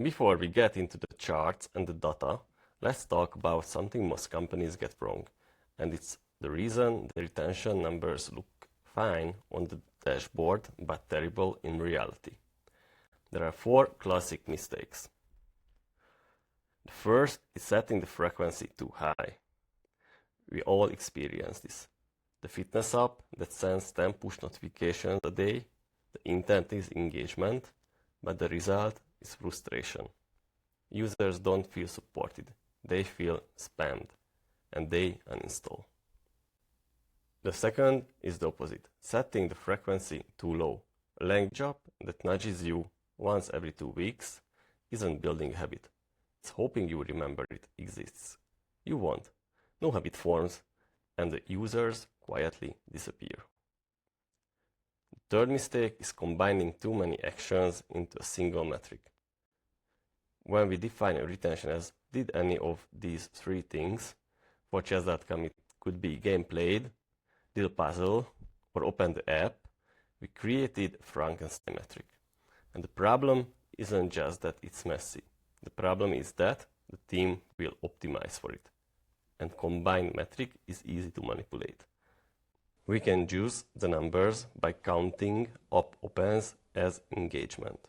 Before we get into the charts and the data, let's talk about something most companies get wrong, and it's the reason the retention numbers look fine on the dashboard but terrible in reality. There are 4 classic mistakes. The first is setting the frequency too high. We all experience this. The fitness app that sends 10 push notifications a day, the intent is engagement, but the result is frustration. Users don't feel supported, they feel spammed, and they uninstall. The second is the opposite, setting the frequency too low. A language app that nudges you once every 2 weeks isn't building a habit. It's hoping you remember it exists. You won't. No habit forms, and the users quietly disappear. The third mistake is combining too many actions into a single metric. When we define a retention as did any of these 3 things, for chess.com it could be game played, did a puzzle, or open the app, we created a Frankenstein metric. And the problem isn't just that it's messy. The problem is that the team will optimize for it. And combined metric is easy to manipulate. We can juice the numbers by counting app opens as engagement.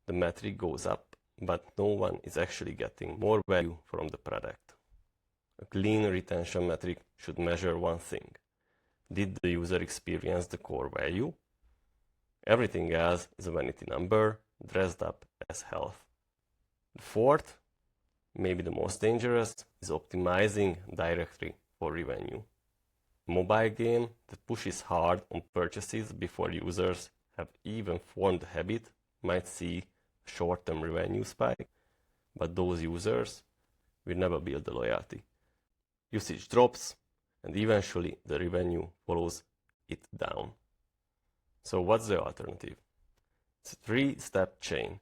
The metric goes up, but no one is actually getting more value from the product. A clean retention metric should measure one thing. Did the user experience the core value? Everything else is a vanity number dressed up as health. The fourth, maybe the most dangerous, is optimizing directly for revenue. A mobile game that pushes hard on purchases before users have even formed the habit might see a short-term revenue spike, but those users will never build the loyalty. Usage drops, and eventually the revenue follows it down. So what's the alternative? It's a 3-step chain.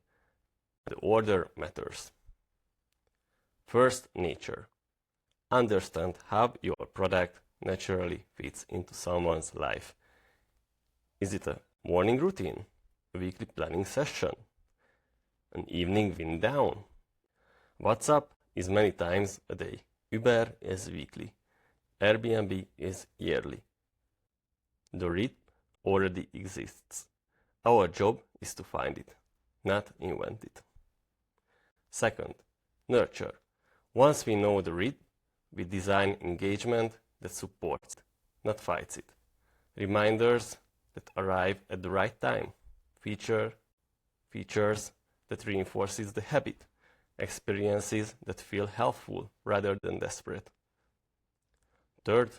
The order matters. First, nature. Understand how your product naturally fits into someone's life. Is it a morning routine, a weekly planning session, an evening wind down? WhatsApp is many times a day. Uber is weekly. Airbnb is yearly. The rhythm already exists. Our job is to find it, not invent it. Second, nurture. Once we know the rhythm, we design engagement that supports it, not fights it. Reminders that arrive at the right time. Features that reinforces the habit. Experiences that feel helpful rather than desperate. Third,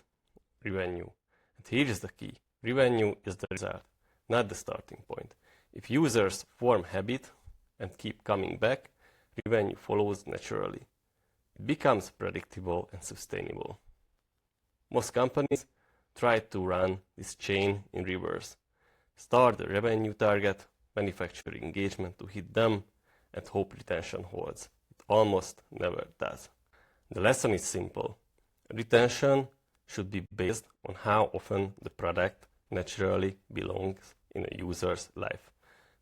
revenue. And here is the key. Revenue is the result, not the starting point. If users form habit and keep coming back, revenue follows naturally. It becomes predictable and sustainable. Most companies try to run this chain in reverse. Start the revenue target, manufacture engagement to hit them, and hope retention holds. It almost never does. The lesson is simple. Retention should be based on how often the product naturally belongs in a user's life,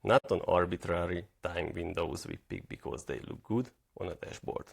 not on arbitrary time windows we pick because they look good on a dashboard.